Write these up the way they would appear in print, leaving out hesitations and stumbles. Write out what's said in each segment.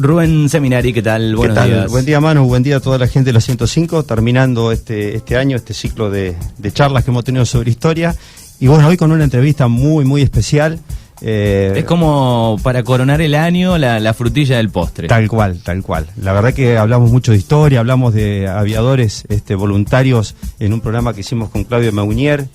Rubén Seminari, ¿qué tal? Buenos días. Buen día, Manu, buen día a toda la gente de la 105, terminando este año, este ciclo de charlas que hemos tenido sobre historia. Y bueno, hoy con una entrevista muy especial. Es como para coronar el año, la frutilla del postre. Tal cual. La verdad que hablamos mucho de historia, hablamos de aviadores voluntarios en un programa que hicimos con Claudio Meunier,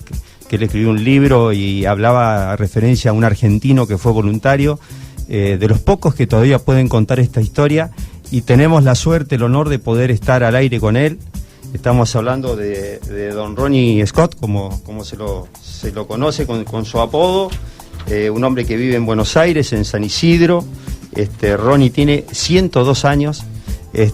que él escribió un libro y hablaba a referencia a un argentino que fue voluntario, de los pocos que todavía pueden contar esta historia, y tenemos la suerte, el honor de poder estar al aire con él. Estamos hablando de don Ronnie Scott, como se lo conoce con su apodo, un hombre que vive en Buenos Aires, en San Isidro. Ronnie tiene 102 años, es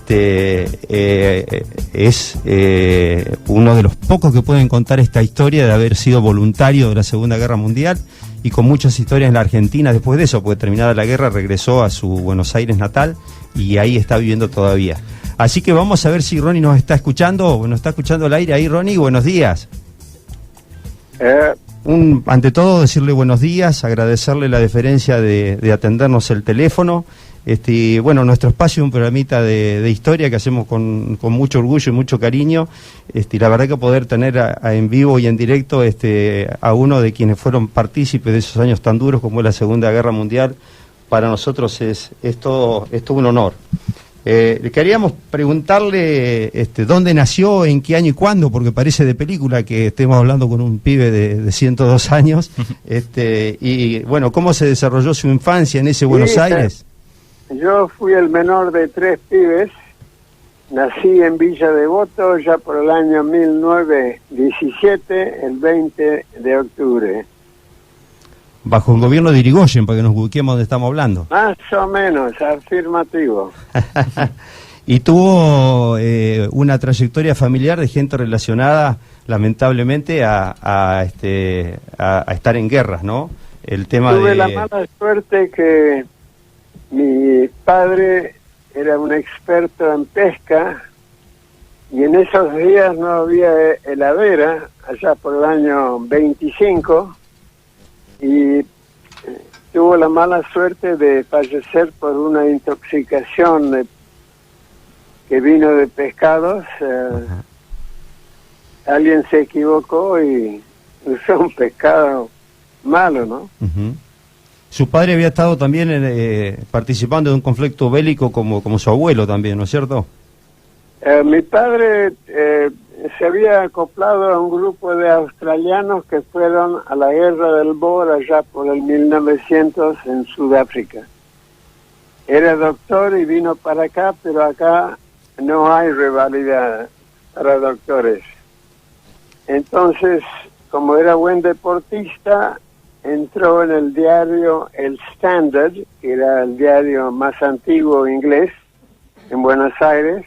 uno de los pocos que pueden contar esta historia de haber sido voluntario de la Segunda Guerra Mundial, y con muchas historias en la Argentina después de eso, porque terminada la guerra regresó a su Buenos Aires natal y ahí está viviendo todavía. Así que vamos a ver si Ronnie nos está escuchando, o nos está escuchando al aire ahí. Ronnie, buenos días. Ante todo, decirle buenos días, agradecerle la deferencia de atendernos el teléfono. Bueno, nuestro espacio es un programita de historia que hacemos con mucho orgullo y mucho cariño. La verdad que poder tener en vivo y en directo a uno de quienes fueron partícipes de esos años tan duros como es la Segunda Guerra Mundial, para nosotros es todo un honor. Queríamos preguntarle dónde nació, en qué año y cuándo, porque parece de película que estemos hablando con un pibe de 102 años, y bueno, cómo se desarrolló su infancia en ese Buenos Aires. Yo fui el menor de 3 pibes, nací en Villa Devoto ya por el año 1917, el 20 de octubre. Bajo el gobierno de Irigoyen, para que nos ubiquemos donde estamos hablando. Más o menos, afirmativo. Y tuvo una trayectoria familiar de gente relacionada, lamentablemente, a estar en guerras, ¿no? Tuve la mala suerte que mi padre era un experto en pesca, y en esos días no había heladera, allá por el año 25, y tuvo la mala suerte de fallecer por una intoxicación que vino de pescados. Alguien se equivocó y usó un pescado malo, ¿no? Uh-huh. Su padre había estado también participando de un conflicto bélico como su abuelo también, ¿no es cierto? Mi padre se había acoplado a un grupo de australianos que fueron a la guerra del Boer allá por el 1900 en Sudáfrica. Era doctor y vino para acá, pero acá no hay rivalidad para doctores. Entonces, como era buen deportista, entró en el diario El Standard, que era el diario más antiguo inglés en Buenos Aires,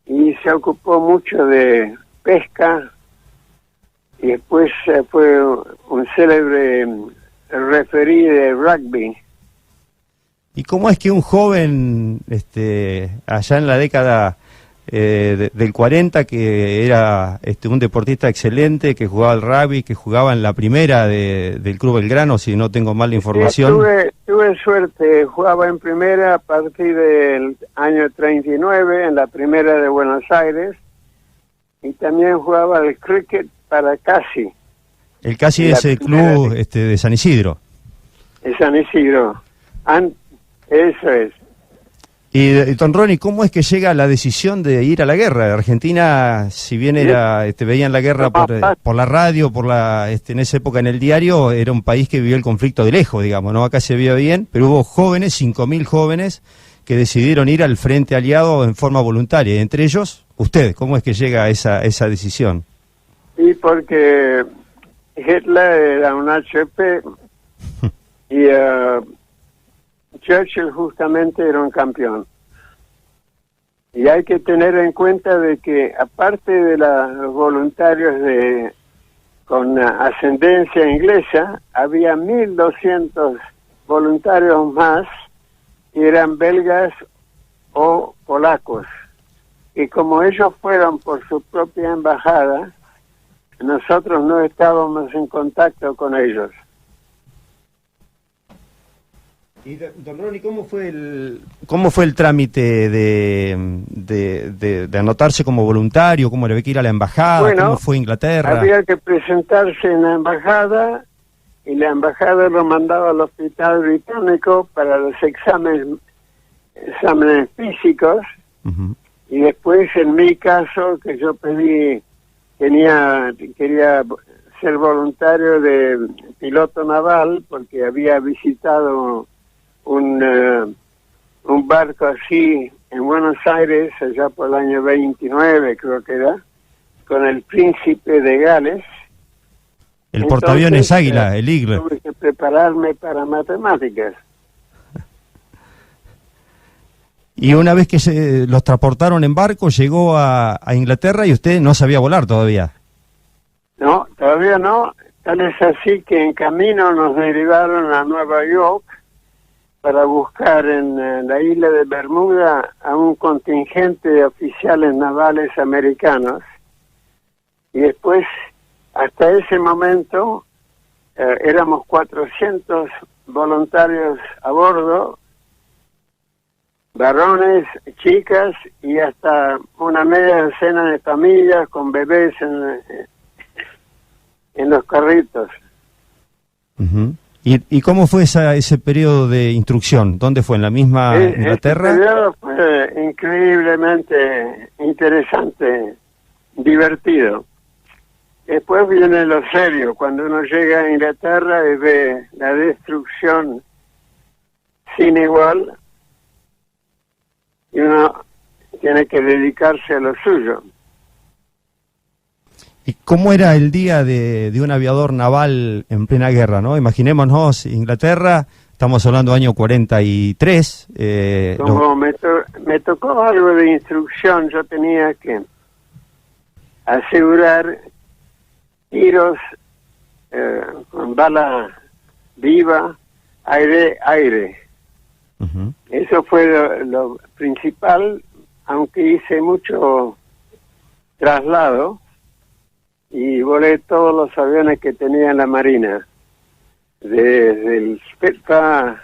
y se ocupó mucho de pesca, y después fue un célebre referí de rugby. ¿Y cómo es que un joven allá en la década del 40, que era un deportista excelente, que jugaba al rugby, que jugaba en la primera del Club Belgrano, si no tengo mal la información? Tuve suerte, jugaba en primera a partir del año 39, en la primera de Buenos Aires, y también jugaba al cricket para Casi. El Casi es el club de San Isidro. De San Isidro, eso es. Y don Ronnie, ¿cómo es que llega la decisión de ir a la guerra? Argentina, si bien era veían la guerra por la radio, en esa época en el diario, era un país que vivió el conflicto de lejos, digamos, ¿no? Acá se veía bien, pero hubo jóvenes, 5.000 jóvenes, que decidieron ir al frente aliado en forma voluntaria, y entre ellos, usted. ¿Cómo es que llega a esa decisión? Y porque Hitler era un HP y Churchill justamente era un campeón. Y hay que tener en cuenta de que aparte de los voluntarios con ascendencia inglesa, había 1.200 voluntarios más, y eran belgas o polacos. Y como ellos fueron por su propia embajada, nosotros no estábamos en contacto con ellos. Y don Ronnie, ¿cómo fue el trámite de anotarse como voluntario? ¿Cómo le había que ir a la embajada? Bueno, ¿cómo fue Inglaterra? había que presentarse en la embajada y la embajada lo mandaba al hospital británico para los exámenes físicos. Ujú. Y después, en mi caso, que yo quería ser voluntario de piloto naval porque había visitado un barco así en Buenos Aires allá por el año 29, creo que era, con el príncipe de Gales. El portaaviones Águila, el Eagle. Tuve que prepararme para matemáticas. Y una vez que los transportaron en barco, llegó a Inglaterra y usted no sabía volar todavía. No, todavía no. Tal es así que en camino nos derivaron a Nueva York para buscar en la isla de Bermuda a un contingente de oficiales navales americanos. Y después, hasta ese momento, éramos 400 voluntarios a bordo, varones, chicas y hasta una media docena de familias con bebés en los carritos. Uh-huh. ¿Y cómo fue ese periodo de instrucción? ¿Dónde fue? ¿En la misma Inglaterra? Este periodo fue increíblemente interesante, divertido. Después viene lo serio, cuando uno llega a Inglaterra y ve la destrucción sin igual, y uno tiene que dedicarse a lo suyo. ¿Y cómo era el día de un aviador naval en plena guerra, no? Imaginémonos, Inglaterra, estamos hablando del año 43. Me tocó algo de instrucción, yo tenía que asegurar tiros con bala viva, aire. Uh-huh. Eso fue lo principal, aunque hice mucho traslado y volé todos los aviones que tenía en la Marina, desde el Spitfire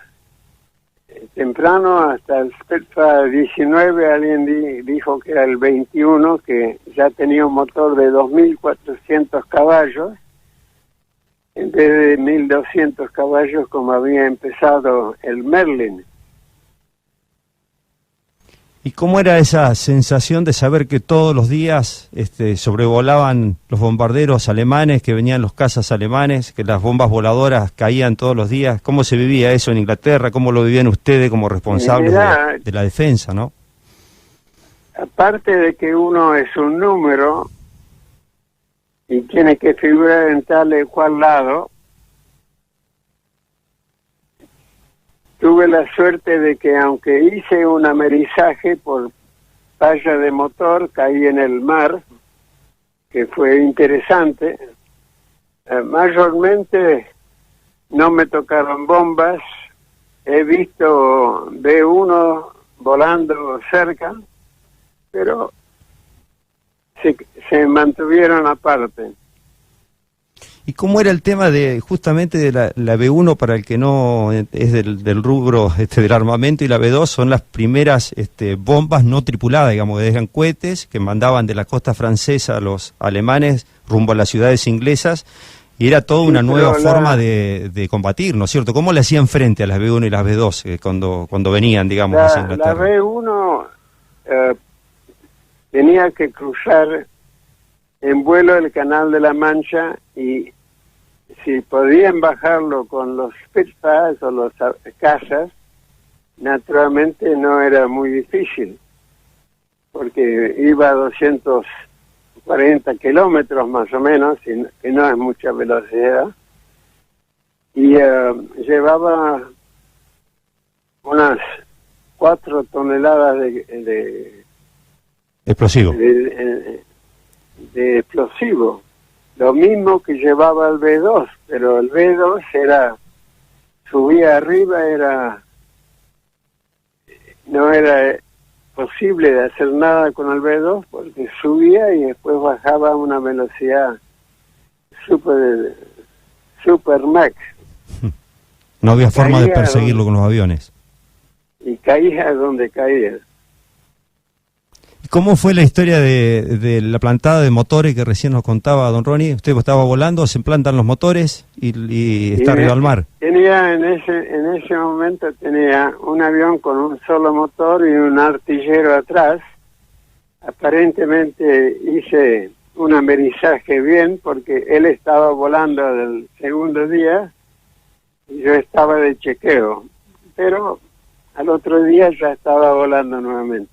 temprano hasta el Spitfire 19, alguien dijo que era el 21, que ya tenía un motor de 2.400 caballos, en vez de 1.200 caballos como había empezado el Merlin. ¿Y cómo era esa sensación de saber que todos los días sobrevolaban los bombarderos alemanes, que venían los cazas alemanes, que las bombas voladoras caían todos los días? ¿Cómo se vivía eso en Inglaterra? ¿Cómo lo vivían ustedes como responsables de la defensa, no? Aparte de que uno es un número y tiene que figurar en tal y cual lado, tuve la suerte de que aunque hice un amerizaje por falla de motor, caí en el mar, que fue interesante. Mayormente no me tocaron bombas, he visto B-1 volando cerca, pero se mantuvieron aparte. ¿Y cómo era el tema justamente de la B1, para el que no es del rubro del armamento, y la B2 son las primeras bombas no tripuladas, digamos, que dejan cohetes que mandaban de la costa francesa a los alemanes rumbo a las ciudades inglesas, y era toda una nueva forma de combatir, ¿no es cierto? ¿Cómo le hacían frente a las B1 y las B2 cuando venían, digamos, hacia Inglaterra? La B1 tenía que cruzar en vuelo el Canal de la Mancha, y si podían bajarlo con los Spitfires o los cazas, naturalmente no era muy difícil, porque iba a 240 kilómetros más o menos, que no es mucha velocidad, y llevaba unas 4 toneladas de explosivo. De explosivo, lo mismo que llevaba el B2, pero el B2 subía arriba, no era posible de hacer nada con el B2 porque subía y después bajaba a una velocidad super max. No había forma de Caía perseguirlo con los aviones. y caía donde caía. ¿Cómo fue la historia de la plantada de motores que recién nos contaba don Ronnie? Usted estaba volando, se plantan los motores y está arriba del mar. Tenía en ese momento tenía un avión con un solo motor y un artillero atrás. Aparentemente hice un amerizaje bien porque él estaba volando del segundo día y yo estaba de chequeo. Pero al otro día ya estaba volando nuevamente.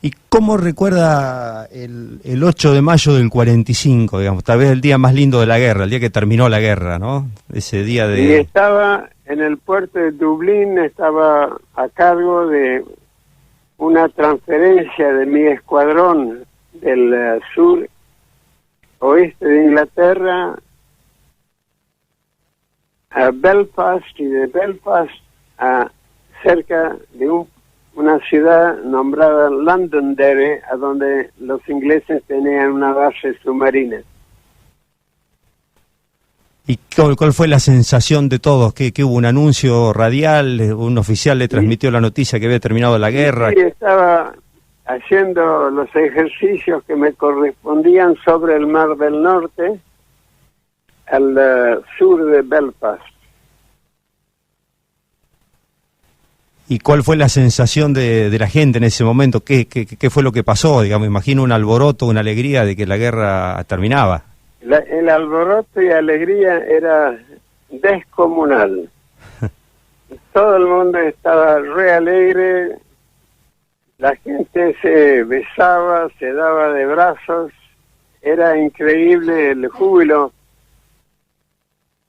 ¿Y cómo recuerda el 8 de mayo del 45, digamos, tal vez el día más lindo de la guerra, el día que terminó la guerra, ¿no? Ese día de... Y estaba en el puerto de Dublín, estaba a cargo de una transferencia de mi escuadrón del sur oeste de Inglaterra a Belfast, y de Belfast a cerca de una ciudad nombrada Londonderry, a donde los ingleses tenían una base submarina. ¿Y cuál fue la sensación de todos? ¿Que hubo un anuncio radial? ¿Un oficial le transmitió la noticia que había terminado la guerra? Sí, estaba haciendo los ejercicios que me correspondían sobre el Mar del Norte, al sur de Belfast. ¿Y cuál fue la sensación de la gente en ese momento? ¿Qué fue lo que pasó? Digamos, imagino un alboroto, una alegría de que la guerra terminaba. El alboroto y alegría era descomunal. Todo el mundo estaba re alegre, la gente se besaba, se daba de brazos, era increíble el júbilo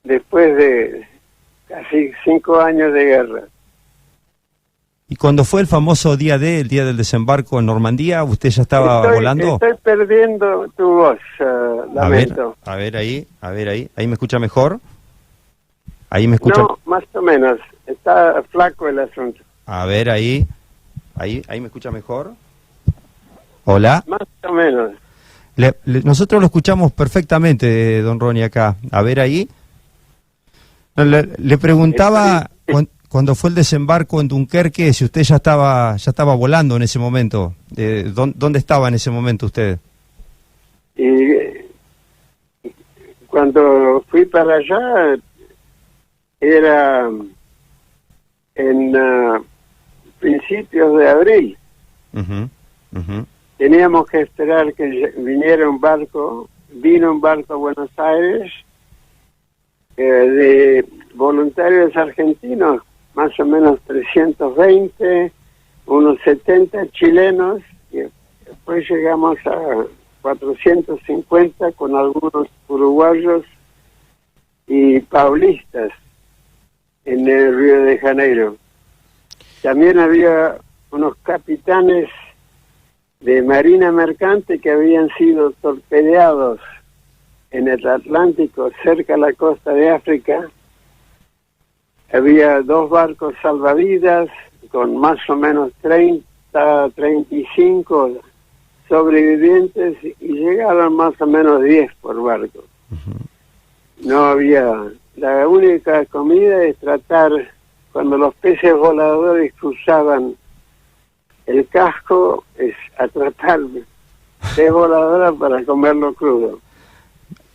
después de casi 5 años de guerra. ¿Y cuando fue el famoso día D, el día del desembarco en Normandía, usted ya estaba volando? Estoy perdiendo tu voz, lamento. A ver ahí me escucha mejor. Ahí me escucha. No, más o menos, está flaco el asunto. A ver ahí me escucha mejor. Hola. Más o menos. Nosotros lo escuchamos perfectamente, don Ronnie, acá. A ver ahí. Le preguntaba cuando fue el desembarco en Dunkerque, si usted ya estaba volando en ese momento. ¿Dónde estaba en ese momento usted? Y cuando fui para allá, era en principios de abril. Teníamos que esperar que viniera un barco. Vino un barco a Buenos Aires de voluntarios argentinos, más o menos 320, unos 70 chilenos, y después llegamos a 450 con algunos uruguayos y paulistas en el Río de Janeiro. También había unos capitanes de marina mercante que habían sido torpedeados en el Atlántico, cerca de la costa de África. Había 2 barcos salvavidas con más o menos 35 sobrevivientes y llegaron más o menos 10 por barco. No había... La única comida es tratar, cuando los peces voladores cruzaban el casco, es a tratar de voladora para comerlo crudo.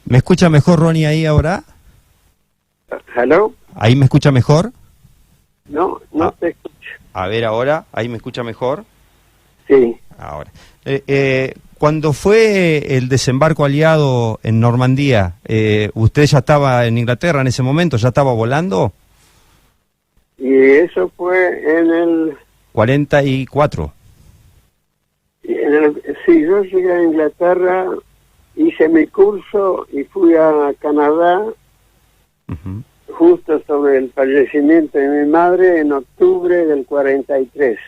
¿Me escucha mejor, Ronnie, ahí ahora? ¿Hello? ¿Ahí me escucha mejor? No te escucho. A ver ahora, ¿ahí me escucha mejor? Sí. Ahora. Cuando fue el desembarco aliado en Normandía, ¿usted ya estaba en Inglaterra en ese momento? ¿Ya estaba volando? Y eso fue en el... 44. Sí, yo llegué a Inglaterra, hice mi curso y fui a Canadá, justo sobre el fallecimiento de mi madre en octubre del 43.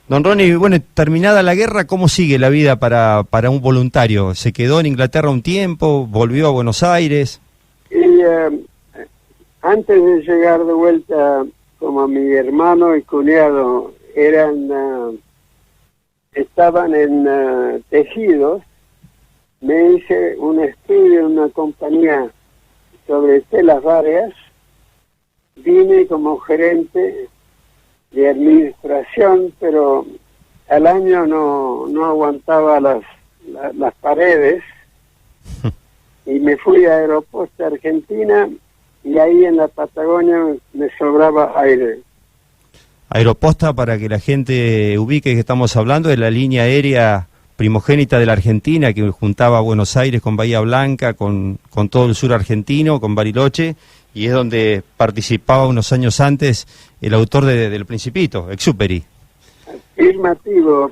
Don Ronnie, bueno, terminada la guerra, ¿cómo sigue la vida para un voluntario? ¿Se quedó en Inglaterra un tiempo? ¿Volvió a Buenos Aires? Y antes de llegar de vuelta, como mi hermano y cuñado estaban en Tejidos, me hice un estudio en una compañía sobre telas varias, vine como gerente de administración, pero al año no aguantaba las paredes y me fui a Aeroposta Argentina y ahí en la Patagonia me sobraba aire. Aeroposta, para que la gente ubique que estamos hablando, de la línea aérea primogénita de la Argentina, que juntaba Buenos Aires con Bahía Blanca, con todo el sur argentino, con Bariloche, y es donde participaba unos años antes el autor del Principito, Exuperi. Afirmativo,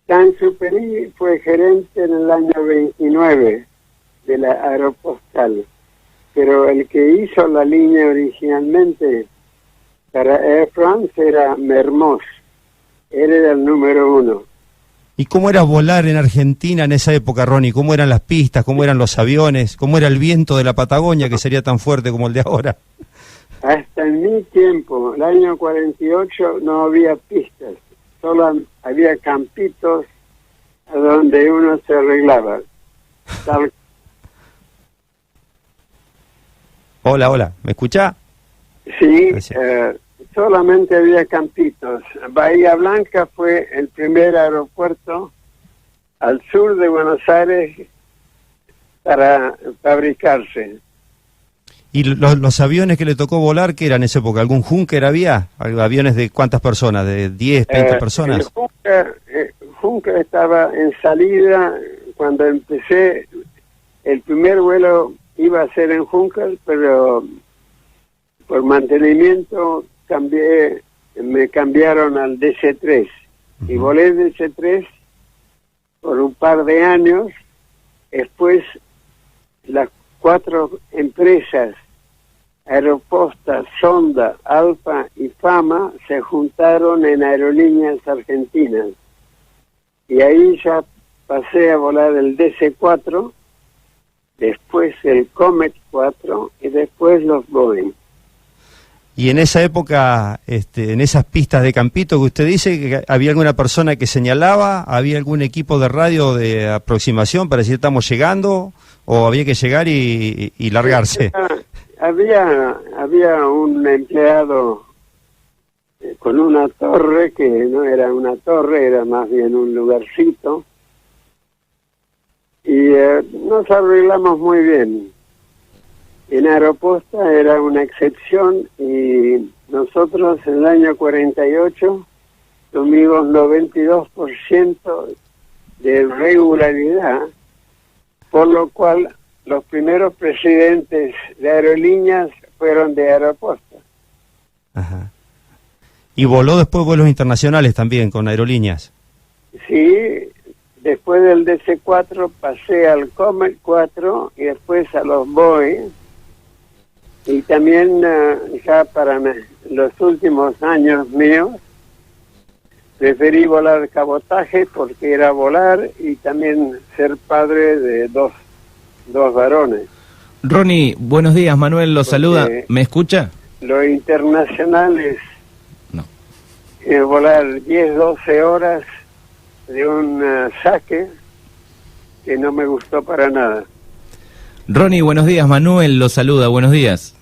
Saint-Exupéry fue gerente en el año 29 de la Aeropostal, pero el que hizo la línea originalmente para Air France era Mermoz, él era el número 1. ¿Y cómo era volar en Argentina en esa época, Ronnie? ¿Cómo eran las pistas? ¿Cómo eran los aviones? ¿Cómo era el viento de la Patagonia, que sería tan fuerte como el de ahora? Hasta en mi tiempo, el año 48, no había pistas, solo había campitos a donde uno se arreglaba. Hola, ¿me escuchá? Sí, solamente había campitos. Bahía Blanca fue el primer aeropuerto al sur de Buenos Aires para fabricarse. ¿Y los aviones que le tocó volar, qué eran en esa época? ¿Algún Junker había? ¿Aviones de cuántas personas? ¿De 10, 20 personas? El Junker estaba en salida cuando empecé. El primer vuelo iba a ser en Junker, pero por mantenimiento me cambiaron al DC-3 y volé DC-3 por un par de años. Después las 4 empresas, Aeroposta, Sonda, Alfa y Fama, se juntaron en Aerolíneas Argentinas. Y ahí ya pasé a volar el DC-4, después el Comet 4 y después los Boeing. Y en esa época, en esas pistas de campito que usted dice, ¿había alguna persona que señalaba? ¿Había algún equipo de radio de aproximación para decir estamos llegando? ¿O había que llegar y largarse? Había un empleado con una torre, que no era una torre, era más bien un lugarcito. Y nos arreglamos muy bien. En Aeroposta era una excepción y nosotros en el año 48 tuvimos 92% de regularidad, por lo cual los primeros presidentes de aerolíneas fueron de Aeroposta. Ajá. ¿Y voló después vuelos internacionales también con aerolíneas? Sí, después del DC-4 pasé al Comet 4 y después a los Boeing. Y también ya para los últimos años míos preferí volar cabotaje porque era volar y también ser padre de dos varones. Ronnie, buenos días, Manuel lo saluda. ¿Me escucha? Lo internacional es volar 10, 12 horas de un saque que no me gustó para nada. Ronnie, buenos días, Manuel lo saluda, buenos días.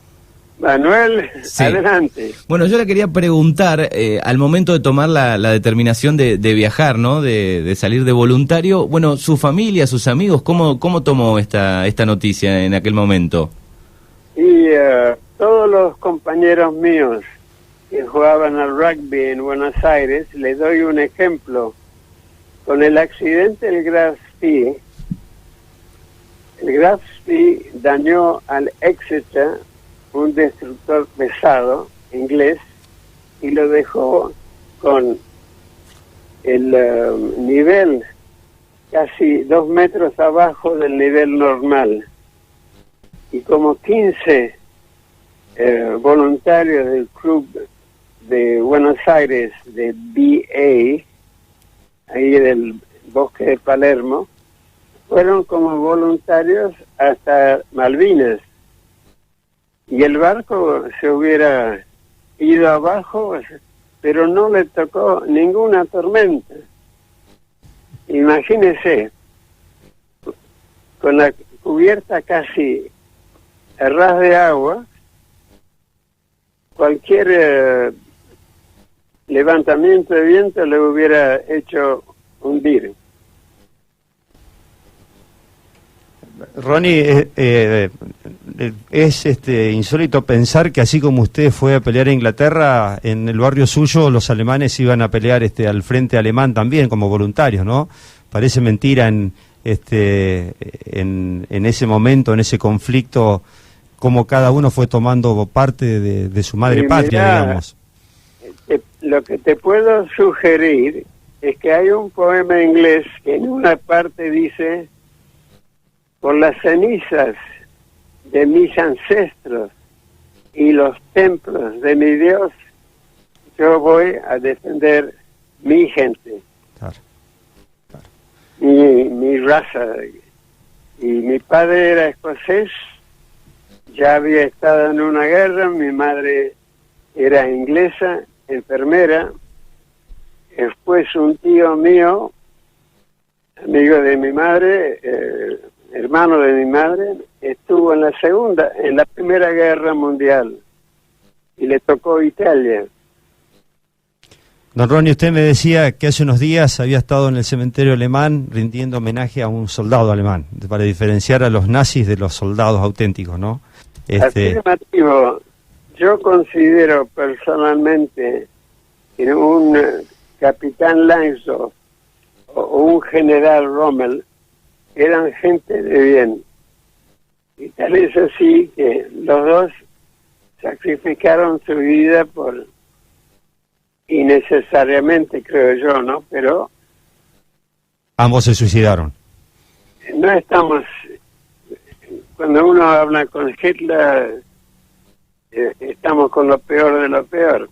Manuel, sí. Adelante. Bueno, yo le quería preguntar, al momento de tomar la determinación de viajar, ¿no? De salir de voluntario, bueno, su familia, sus amigos, ¿cómo tomó esta noticia en aquel momento? Y todos los compañeros míos que jugaban al rugby en Buenos Aires, les doy un ejemplo. Con el accidente del Graf Spee, el Graf Spee dañó al Exeter, un destructor pesado inglés, y lo dejó con el nivel casi 2 metros abajo del nivel normal. Y como 15 voluntarios del club de Buenos Aires, de BA, ahí del bosque de Palermo, fueron como voluntarios hasta Malvinas. Y el barco se hubiera ido abajo, pero no le tocó ninguna tormenta. imagínese, con la cubierta casi a ras de agua, cualquier levantamiento de viento le hubiera hecho hundir. Ronnie, es insólito pensar que así como usted fue a pelear a Inglaterra, en el barrio suyo los alemanes iban a pelear al frente alemán también como voluntarios, ¿no? Parece mentira en ese momento, en ese conflicto, como cada uno fue tomando parte de su madre patria, mirá, digamos. Lo que te puedo sugerir es que hay un poema inglés que en una parte dice: por las cenizas de mis ancestros y los templos de mi Dios, yo voy a defender mi gente, Claro, claro. mi raza. Y mi padre era escocés, ya había estado en una guerra, mi madre era inglesa, enfermera. Después un tío mío, amigo de mi madre, hermano de mi madre, estuvo en la Primera Guerra Mundial y le tocó Italia. Don Ronnie, usted me decía que hace unos días había estado en el cementerio alemán rindiendo homenaje a un soldado alemán, para diferenciar a los nazis de los soldados auténticos, ¿no? Afirmativo. Yo considero personalmente que un capitán Langsdorff o un general Rommel eran gente de bien. Y tal es así que los dos sacrificaron su vida innecesariamente, creo yo, ¿no? Pero Ambos se suicidaron. no estamos... Cuando uno habla con Hitler, estamos con lo peor de lo peor.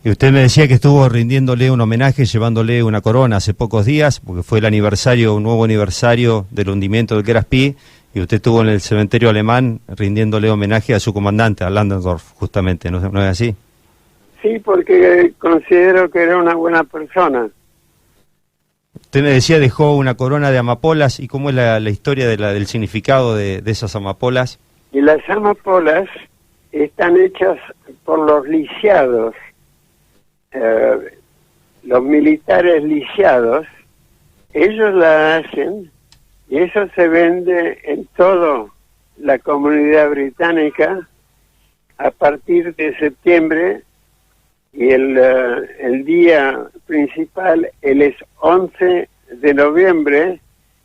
Y usted me decía que estuvo rindiéndole un homenaje, llevándole una corona hace pocos días, porque fue un nuevo aniversario del hundimiento del Graspi, y usted estuvo en el cementerio alemán rindiéndole homenaje a su comandante, a Landendorf, justamente, ¿no es así? Sí, porque considero que era una buena persona. Usted me decía dejó una corona de amapolas, ¿y cómo es la historia del significado de esas amapolas? Y las amapolas están hechas por los lisiados, los militares lisiados. Ellos la hacen y eso se vende en toda la comunidad británica a partir de septiembre, y el día principal es 11 de noviembre,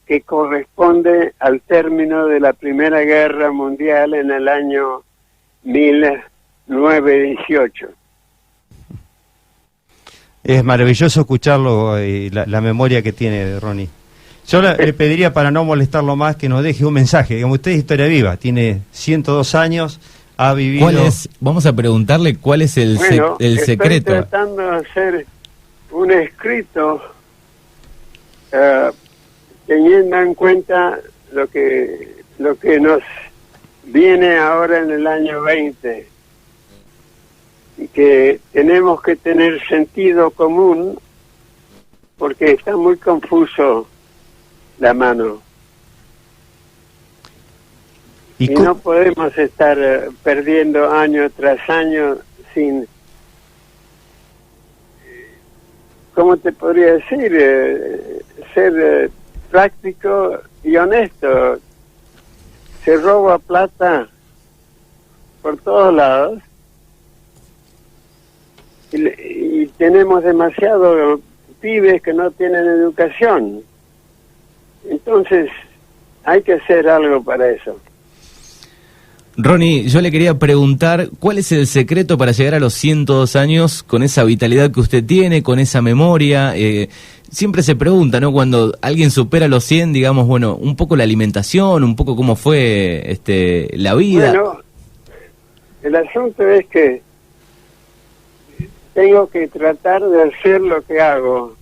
que corresponde al término de la Primera Guerra Mundial en el año 1918. Es maravilloso escucharlo y la memoria que tiene, Ronnie. Yo le pediría, para no molestarlo más, que nos deje un mensaje. Digamos, usted es historia viva, tiene 102 años, ha vivido... Vamos a preguntarle cuál es el secreto. Estoy tratando de hacer un escrito teniendo en cuenta lo que nos viene ahora en el año 20, y que tenemos que tener sentido común porque está muy confuso la mano. Y no podemos estar perdiendo año tras año sin, ¿cómo te podría decir? Ser práctico y honesto. Se roba plata por todos lados y tenemos demasiados pibes que no tienen educación. Entonces hay que hacer algo para eso. Ronnie, yo le quería preguntar, ¿cuál es el secreto para llegar a los 102 años con esa vitalidad que usted tiene, con esa memoria? Siempre se pregunta, ¿no? Cuando alguien supera los 100, digamos, bueno, un poco la alimentación, un poco cómo fue la vida. Bueno, el asunto es que tengo que tratar de hacer lo que hago.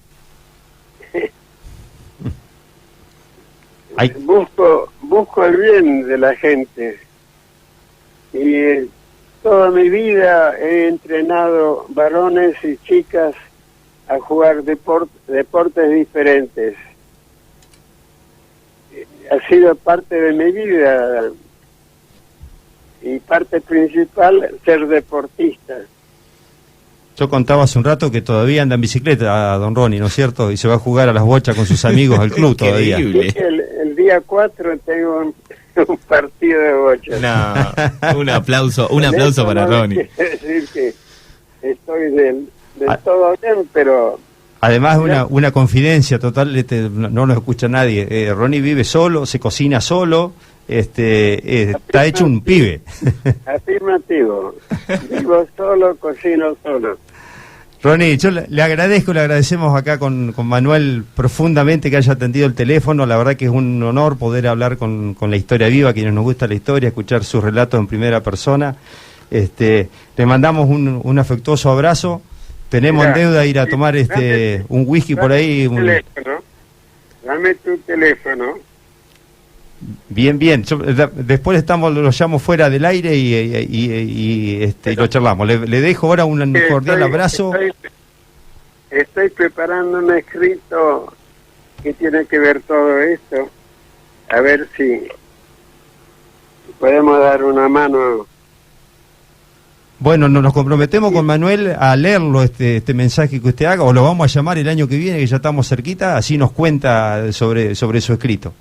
Busco el bien de la gente. Y toda mi vida he entrenado varones y chicas a jugar deportes diferentes. Ha sido parte de mi vida y parte principal ser deportista. Yo contaba hace un rato que todavía anda en bicicleta, don Ronnie, ¿no es cierto? Y se va a jugar a las bochas con sus amigos al club todavía. El día 4 tengo un partido de bochas. No, un aplauso para Ronnie. Quiere decir que estoy del todo bien, pero... Además, una confidencia total, no nos escucha nadie. Ronnie vive solo, se cocina solo, está hecho un pibe. Afirmativo. Vivo solo, cocino solo. Ronnie, yo le agradecemos acá con Manuel profundamente que haya atendido el teléfono. La verdad que es un honor poder hablar con la historia viva, a quienes nos gusta la historia, escuchar sus relatos en primera persona. Le mandamos un afectuoso abrazo. Tenemos en deuda ir a tomar un whisky por ahí. Dame tu teléfono. Bien. Después lo llamo fuera del aire y lo charlamos. Le dejo ahora un cordial abrazo. Estoy preparando un escrito que tiene que ver todo esto. A ver si podemos dar una mano. Bueno, nos comprometemos con Manuel a leerlo, este mensaje que usted haga, o lo vamos a llamar el año que viene, que ya estamos cerquita, así nos cuenta sobre su escrito.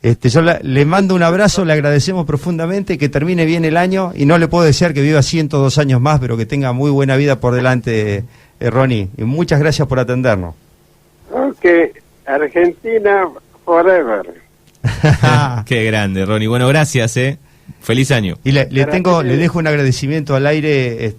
Yo le mando un abrazo, le agradecemos profundamente, que termine bien el año, y no le puedo desear que viva 102 años más, pero que tenga muy buena vida por delante, Ronnie. Y muchas gracias por atendernos. Ok, Argentina forever. Qué grande, Ronnie. Bueno, gracias, Feliz año. Y le dejo un agradecimiento al aire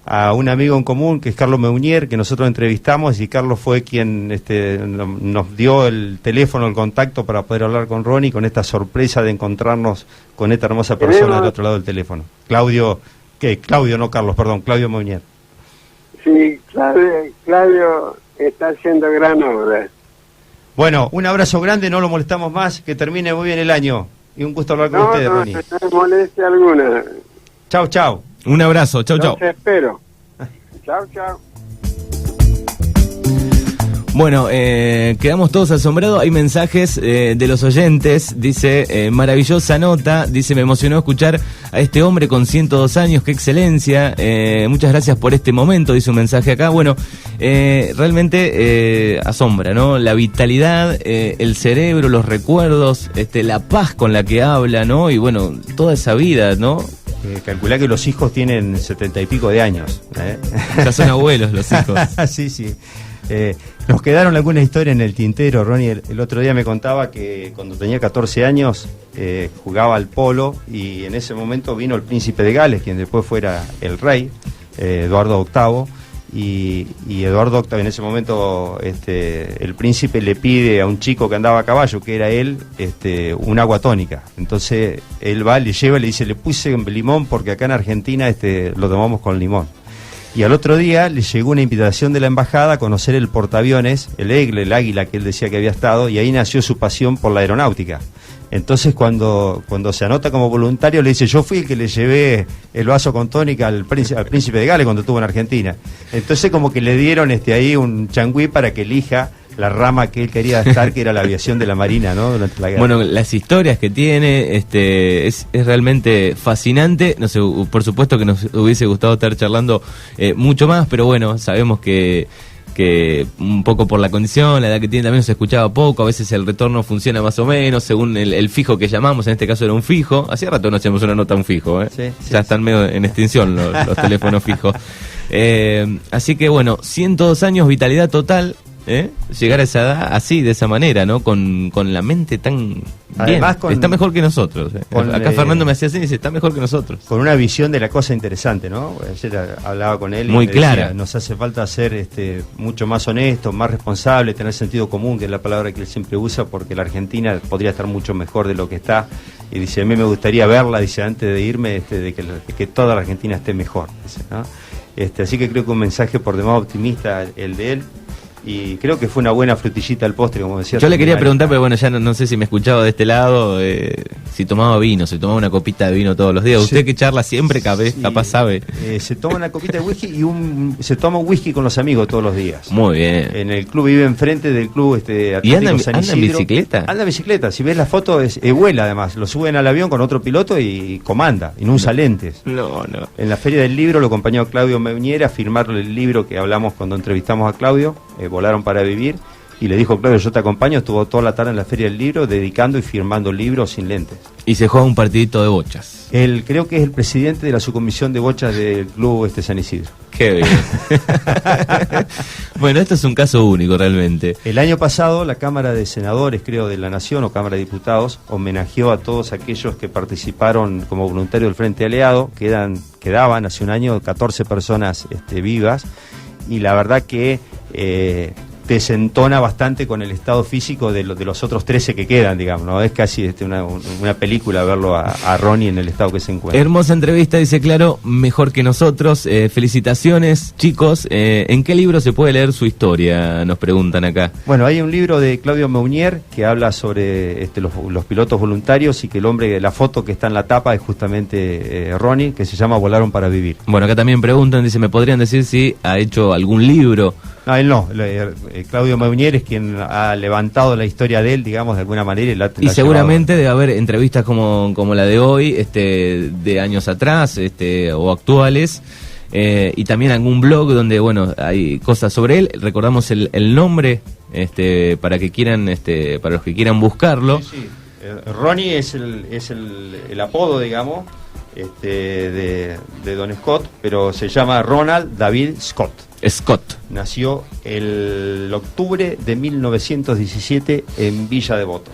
a un amigo en común, que es Carlos Meunier, que nosotros entrevistamos, y Carlos fue quien nos dio el teléfono, el contacto para poder hablar con Ronnie, con esta sorpresa de encontrarnos con esta hermosa persona del otro lado del teléfono. Claudio Meunier. Sí, Claudio está haciendo gran obra. Bueno, un abrazo grande, no lo molestamos más, que termine muy bien el año. Y un gusto hablar con ustedes, Ronnie. No moleste alguna. Chau. Un abrazo, chau. Los espero. Chau. Bueno, quedamos todos asombrados. Hay mensajes de los oyentes. Dice, maravillosa nota. Dice, me emocionó escuchar a este hombre con 102 años. Qué excelencia. Muchas gracias por este momento. Dice un mensaje acá. Bueno, realmente asombra, ¿no? La vitalidad, el cerebro, los recuerdos, la paz con la que habla, ¿no? Y bueno, toda esa vida, ¿no? Calculá que los hijos tienen 70 y pico de años. Ya son abuelos los hijos. Sí. Nos quedaron algunas historias en el tintero. Ronnie el otro día me contaba que cuando tenía 14 años jugaba al polo, y en ese momento vino el príncipe de Gales, quien después fuera el rey, Eduardo VIII, y Eduardo VIII en ese momento, el príncipe le pide a un chico que andaba a caballo, que era él, un agua tónica. Entonces él va, le lleva y le dice, le puse limón porque acá en Argentina lo tomamos con limón. Y al otro día le llegó una invitación de la embajada a conocer el portaaviones, el Aigle, el Águila, que él decía que había estado, y ahí nació su pasión por la aeronáutica. Entonces cuando se anota como voluntario le dice, yo fui el que le llevé el vaso con tónica al príncipe de Gales cuando estuvo en Argentina. Entonces como que le dieron ahí un changüí para que elija la rama que él quería estar, que era la aviación de la Marina, ¿no? Durante la guerra. Bueno, las historias que tiene, es realmente fascinante. No sé, por supuesto que nos hubiese gustado estar charlando mucho más, pero bueno, sabemos que un poco por la condición, la edad que tiene, también se escuchaba poco, a veces el retorno funciona más o menos, según el fijo que llamamos, en este caso era un fijo. Hacía rato no hacíamos una nota a un fijo, Sí, ya están medio en extinción los teléfonos fijos. Así que bueno, 102 años, vitalidad total. Llegar a esa edad así, de esa manera, ¿no? Con la mente tan Además, bien. Está mejor que nosotros. Acá Fernando me hacía así y dice, está mejor que nosotros. Con una visión de la cosa interesante, ¿no? Ayer hablaba con él y muy clara. Decía, nos hace falta ser mucho más honestos, más responsables, tener sentido común, que es la palabra que él siempre usa, porque la Argentina podría estar mucho mejor de lo que está. Y dice, a mí me gustaría verla, dice, antes de irme, de que toda la Argentina esté mejor. Dice, ¿no? Así que creo que un mensaje por demás optimista el de él. y creo que fue una buena frutillita al postre, como decía. Yo le quería preguntar, pero bueno, ya no sé si me escuchaba de este lado, si tomaba vino, si tomaba una copita de vino todos los días. Usted que charla siempre, capaz sabe. Se toma una copita de whisky y se toma un whisky con los amigos todos los días. Muy bien. En el club, vive enfrente del club Atlético ¿Y anda San Isidro. en bicicleta? Anda en bicicleta, si ves la foto, vuela además, lo suben al avión con otro piloto y comanda, y no usa lentes. No. En la Feria del Libro lo acompañó a Claudio Meunier a firmarle el libro que hablamos cuando entrevistamos a Claudio, Volaron para Vivir, y le dijo: Claudio, yo te acompaño. Estuvo toda la tarde en la Feria del Libro dedicando y firmando libros sin lentes. Y se juega un partidito de bochas. Él creo que es el presidente de la subcomisión de bochas del club San Isidro. Qué bien. Bueno, esto es un caso único realmente. El año pasado la Cámara de Senadores, creo, de la Nación, o Cámara de Diputados, homenajeó a todos aquellos que participaron como voluntarios del Frente Aliado. Quedaban hace un año 14 personas vivas, y la verdad que desentona bastante con el estado físico de los otros 13 que quedan, digamos, ¿no? Es casi una película verlo a Ronnie en el estado que se encuentra. Hermosa entrevista, dice Claro, mejor que nosotros. Felicitaciones, chicos. ¿En qué libro se puede leer su historia? Nos preguntan acá. Bueno, hay un libro de Claudio Meunier que habla sobre los pilotos voluntarios, y que la foto que está en la tapa es justamente Ronnie, que se llama Volaron para Vivir. Bueno, acá también preguntan, dice, ¿me podrían decir si ha hecho algún libro? No, él no. Claudio Meunier es quien ha levantado la historia de él, digamos, de alguna manera. Y seguramente debe haber entrevistas como la de hoy, de años atrás, o actuales, y también algún blog donde, bueno, hay cosas sobre él. Recordamos el nombre, para que quieran, para los que quieran buscarlo. Sí. Ronnie es el apodo, digamos, de Don Scott, pero se llama Ronald David Scott. Scott. Nació el octubre de 1917 en Villa Devoto.